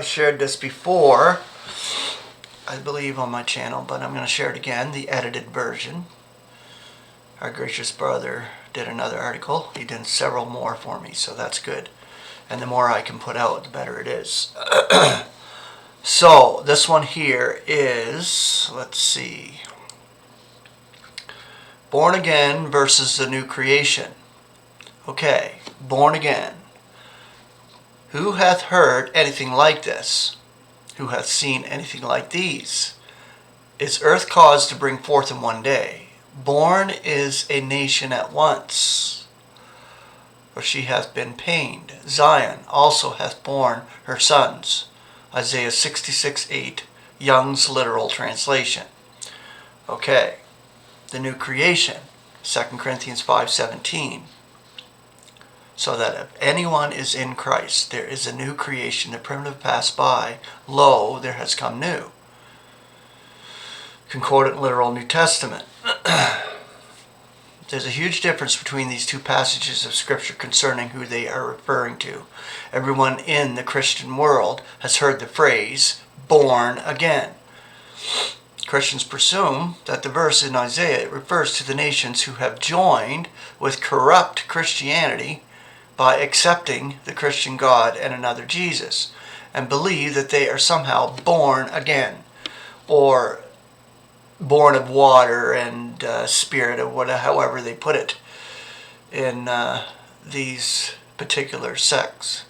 I shared this before, I believe, on my channel, but I'm going to share it again, the edited version. Our gracious brother did another article. He did several more for me, so that's good. And the more I can put out, the better it is. So, this one here is, let's see, born again versus the new creation. Okay, born again. Who hath heard anything like this? Who hath seen anything like these? Is earth caused to bring forth in one day? Born is a nation at once, for she hath been pained. Zion also hath borne her sons. Isaiah 66:8, Young's literal translation. Okay, the new creation, 2 Corinthians 5:17. So that if anyone is in Christ, there is a new creation. The primitive passed by, lo, there has come new. Concordant literal New Testament. There's a huge difference between these two passages of Scripture concerning who they are referring to. Everyone in the Christian world has heard the phrase, born again. Christians presume that the verse in Isaiah refers to the nations who have joined with corrupt Christianity by accepting the Christian God and another Jesus, and believe that they are somehow born again, or born of water and spirit, or whatever, however they put it in these particular sects.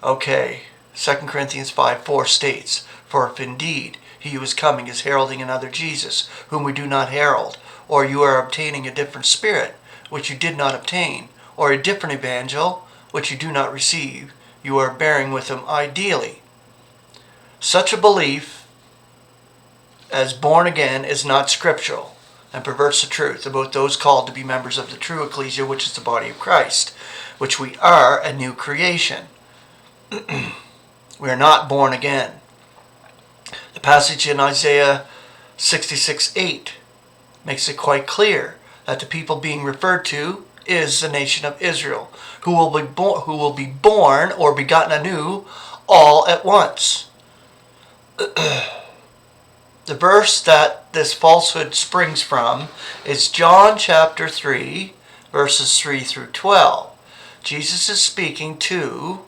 Okay, 2 Corinthians 5:4 states, for if indeed he who is coming is heralding another Jesus, whom we do not herald, or you are obtaining a different spirit, which you did not obtain, or a different evangel, which you do not receive, you are bearing with him ideally. Such a belief as born again is not scriptural, and perverts the truth about those called to be members of the true ecclesia, which is the body of Christ, which we are a new creation. We are not born again. The passage in Isaiah 66:8 makes it quite clear that the people being referred to is the nation of Israel, who will be born or begotten anew all at once. The verse that this falsehood springs from is John chapter 3, verses 3 through 12. Jesus is speaking to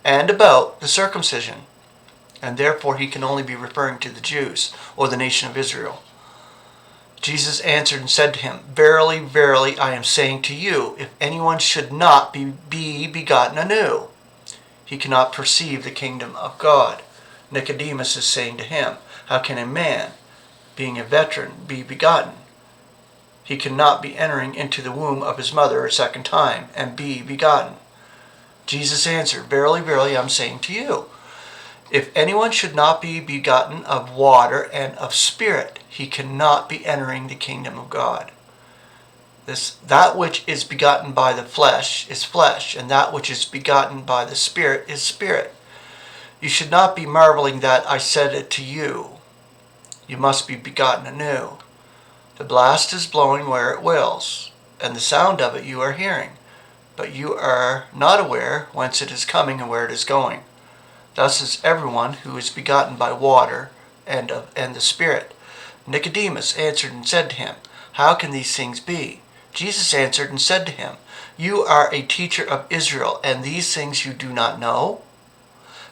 and about the circumcision, and therefore he can only be referring to the Jews or the nation of Israel. Jesus answered and said to him, verily, verily, I am saying to you, if anyone should not be begotten anew, he cannot perceive the kingdom of God. Nicodemus is saying to him, how can a man, being a veteran, be begotten? He cannot be entering into the womb of his mother a second time and be begotten. Jesus answered, verily, verily, I am saying to you, if anyone should not be begotten of water and of spirit, he cannot be entering the kingdom of God. That which is begotten by the flesh is flesh, and that which is begotten by the Spirit is spirit. You should not be marveling that I said it to you. You must be begotten anew. The blast is blowing where it wills, and the sound of it you are hearing, but you are not aware whence it is coming and where it is going. Thus is everyone who is begotten by water and the Spirit. Nicodemus answered and said to him, how can these things be? Jesus answered and said to him, you are a teacher of Israel, and these things you do not know?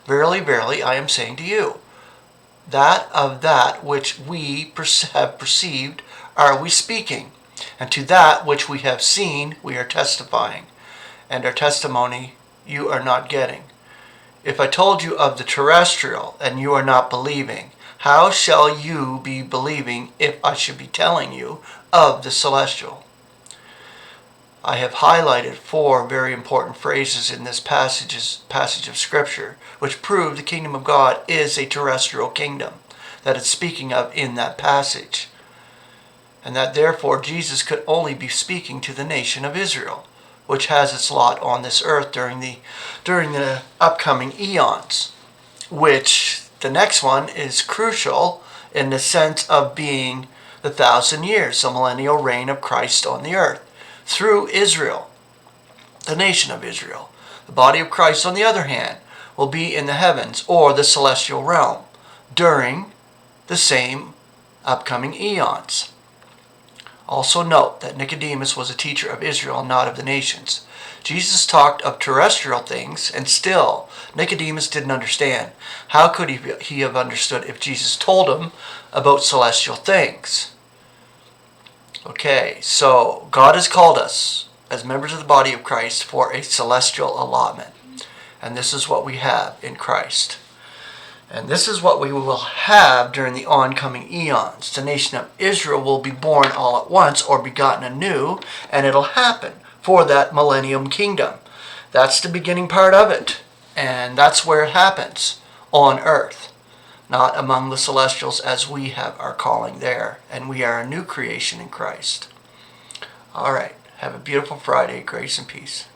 Verily, verily, I am saying to you, that of that which we have perceived are we speaking, and to that which we have seen we are testifying, and our testimony you are not getting. If I told you of the terrestrial, and you are not believing, how shall you be believing if I should be telling you of the celestial? I have highlighted 4 very important phrases in this passage of Scripture, which prove the kingdom of God is a terrestrial kingdom that it's speaking of in that passage, and that therefore Jesus could only be speaking to the nation of Israel, which has its lot on this earth during the upcoming eons, which the next one is crucial in the sense of being the 1,000 years, the millennial reign of Christ on the earth, through Israel, the nation of Israel. The body of Christ, on the other hand, will be in the heavens or the celestial realm during the same upcoming eons. Also note that Nicodemus was a teacher of Israel, not of the nations. Jesus talked of terrestrial things, and still Nicodemus didn't understand. How could he have understood if Jesus told him about celestial things? Okay, so God has called us as members of the body of Christ for a celestial allotment. And this is what we have in Christ. And this is what we will have during the oncoming eons. The nation of Israel will be born all at once or begotten anew, and it'll happen for that millennium kingdom. That's the beginning part of it. And that's where it happens, on earth, not among the celestials as we have our calling there. And we are a new creation in Christ. All right. Have a beautiful Friday. Grace and peace.